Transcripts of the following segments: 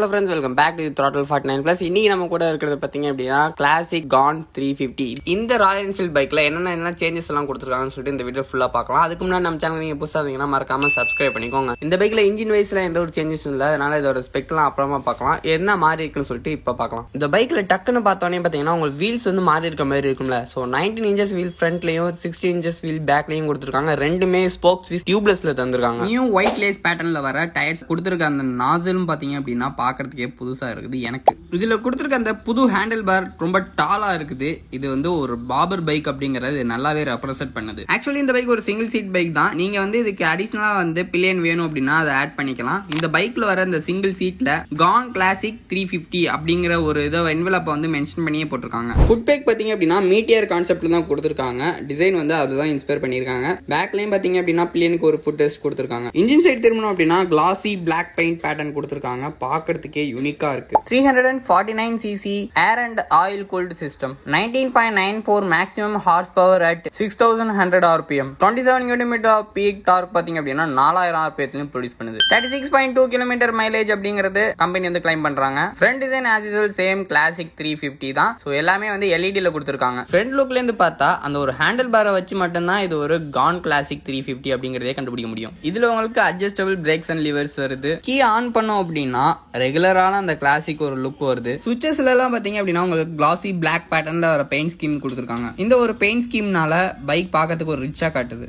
Hello friends, welcome back to Throttle 49 Plus. இன்னைக்கு நம்ம கூட இருக்கிறது பாத்தீங்க அப்படின்னா கிளாசிக் கான் 350. இந்த ராயல் என்ஃபீல்ட் பைக்ல என்னென்ன சேஞ்சஸ் எல்லாம் கொடுத்துருக்காங்கன்னு சொல்லிட்டு இந்த வீடியோ ஃபுல்லா பார்க்கலாம். அதுக்கு முன்னாடி நம்ம சேனல் நீங்க புதுசா இருந்தீங்கன்னா மறக்காம சப்ஸ்கிரைப் பண்ணிக்கோங்க. இந்த பைக்ல இன்ஜின் வைஸ்ல எந்த ஒரு சேஞ்சஸும் இல்ல, அதனால இதோட ஸ்பெக் எல்லாம் அப்புறமா பார்க்கலாம். என்ன மாறி இருக்குன்னு சொல்லிட்டு இப்ப பார்க்கலாம். இந்த பைக்ல டக்குன்னு பார்த்தோன்னே பாத்தீங்கன்னா உங்களுக்கு வீல்ஸ் வந்து மாறி இருக்க மாதிரி இருக்கும்ல. ஸோ 19 inches வீல் ஃப்ரண்ட்லயும் 60 inches வீல் பேக்லயும் கொடுத்துருக்காங்க. ரெண்டுமே ஸ்போக்ஸ் வீல் டியூப்லெஸ்ல தந்திருக்காங்க. நியூ ஒயிட் லேஸ் பேட்டர்ன்ல வர டயர்ஸ் கொடுத்துருக்க அந்த நாசலும் பாத்தீங்க அப்படின்னா பாக்குறதுக்கே புதுசா இருக்குது. எனக்கு இதுல கொடுத்துருக்க அந்த புது ஹேண்டில் பார் ரொம்ப டாலா இருக்குது. இது வந்து ஒரு பாபர் பைக் அப்படிங்கறது நல்லாவே ரெப்ரசென்ட் பண்ணுது. ஆக்சுவலி இந்த பைக் ஒரு சிங்கிள் சீட் பைக் தான். நீங்க வந்து இதுக்கு அடிஷனலா வந்து பில்லியன் வேணும் அப்படின்னா அதை ஆட் பண்ணிக்கலாம். இந்த பைக்ல வர இந்த சிங்கிள் சீட்ல கான் கிளாசிக் 350 அப்படிங்கிற ஒரு இதை என்வலப்ப வந்து மென்ஷன் பண்ணியே போட்டிருக்காங்க. ஃபுட் பேக் பாத்தீங்க அப்படின்னா மீட்டியர் கான்செப்ட்ல தான் கொடுத்துருக்காங்க. டிசைன் வந்து அதுதான் இன்ஸ்பயர் பண்ணிருக்காங்க. பேக்லயும் பாத்தீங்க அப்படின்னா பில்லியனுக்கு ஒரு ஃபுட் ரெஸ்ட் கொடுத்துருக்காங்க. இன்ஜின் சைடு திரும்பணும் அப்படின்னா கிளாசி பிளாக் பெயிண்ட் பேட்டர்ன் கொடுத்துருக்காங்க. பாக்குறதுக்கே யூனிக்கா இருக்கு. 349cc air and oil cooled system, 19.94 maximum horse power at 6100 rpm, 27 Nm of peak torque பாத்தீங்க அப்படின்னா 4000 rpm ப்ரொடியூஸ் பண்ணுது. 36.2 km மைலேஜ் அப்படிங்கிறது கம்பெனி வந்து கிளைம் பண்றாங்க. Front design as usual same classic 350 தான். சோ எல்லாமே வந்து LED ல கொடுத்திருக்காங்க. ஃப்ரண்ட் லுக்ல இருந்து பார்த்தா அந்த ஒரு ஹேண்டில் பாரை வச்சு மட்டும் தான் இது ஒரு கான் கிளாசிக் 350 அப்படிங்கறதே கண்டுபிடிக்க முடியும். இதுல உங்களுக்கு அட்ஜஸ்டபிள் பிரேக்ஸ் அண்ட் லிவர்ஸ் வருது. கீ ஆன் பண்ணோம் அப்படின்னா ரெகுலரான அந்த கிளாசிக் ஒரு லுக் வருது. சுவிட்சஸ்ல எல்லாம் பாத்தீங்க அப்படின்னா உங்களுக்கு கிளாசி பிளாக் பேட்டர்ன்ல வர பெயிண்ட் ஸ்கீம் கொடுத்திருக்காங்க. இந்த ஒரு பெயிண்ட் ஸ்கீம்னால பைக் பார்க்கிறதுக்கு ஒரு ரிச்சா காட்டுது.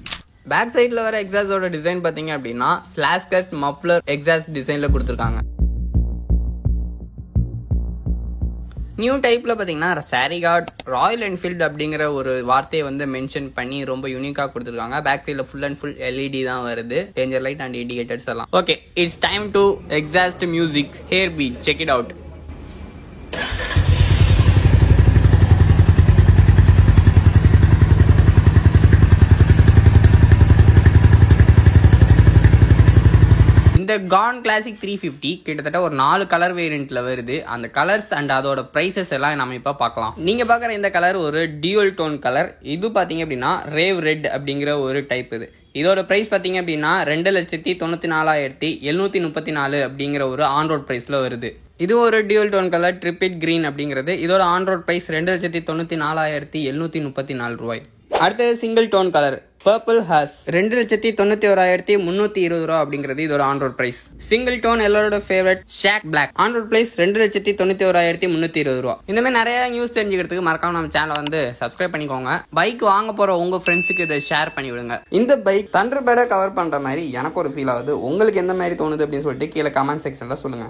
பேக் சைட்ல வர எக்ஸாஸ்டோட டிசைன் பாத்தீங்க அப்படின்னா ஸ்லாஷ் கஸ்ட் மப்ளர் எக்ஸாஸ்ட் டிசைன்ல கொடுத்திருக்காங்க. நியூ டைப்ல பாத்தீங்கன்னா சாரிகாட் ராயல் என்ஃபீல்ட் அப்படிங்கிற ஒரு வார்த்தையை வந்து மென்ஷன் பண்ணி ரொம்ப யூனிக்கா கொடுத்துருக்காங்க. பேக் சைட்ல ஃபுல் அண்ட் ஃபுல் LED தான் வருது. டேஞ்சர் லைட் அண்ட் இண்டிகேட்டர்ஸ் எல்லாம். Okay, it's time to exhaust music. Here we check it out. இந்த கான் கிளாசிக் 350 கிட்டத்தட்ட ஒரு 4 கலர் வேரியன்ட்ல வருது. அந்த கலர்ஸ் அண்ட் அதோட பிரைசஸ் எல்லாம் நம்ம இப்ப பார்க்கலாம். நீங்க பாக்குற இந்த கலர் ஒரு டியூல் டோன் கலர். இது பாத்தீங்க அப்படின்னா ரேவ் ரெட் அப்படிங்கிற ஒரு டைப். இதோட பிரைஸ் பாத்தீங்க அப்படின்னா 2,94,734 அப்படிங்கிற ஒரு ஆன் ரோட் பிரைஸ்ல வருது. இது ஒரு டியூல் டோன் கலர் ட்ரிபிட் கிரீன் அப்படிங்கிறது. இதோட ஆன் ரோட் பிரைஸ் 2,94,734 ரூபாய். அடுத்தது single tone colour purple haze 2,91,320 ரூபா அப்படிங்கிறது இதோட on road price. Single tone எல்லாரோட favourite shock black on road price 2,91,320 ரூபா. இந்த மாதிரி நிறைய நியூஸ் தெரிஞ்சுக்கிறதுக்கு மறக்காம நம்ம சேனலை வந்து சப்ஸ்கிரைப் பண்ணிக்கோங்க. பைக் வாங்க போற உங்க ஃப்ரெண்ட்ஸுக்கு இதை ஷேர் பண்ணி விடுங்க. இந்த பைக் தண்டர்பேர்டை கவர் பண்ற மாதிரி எனக்கு ஒரு ஃபீல் ஆகுது. உங்களுக்கு எந்த மாதிரி தோணுது அப்படின்னு சொல்லிட்டு கீழே கமெண்ட் செக்ஷன்ல சொல்லுங்க.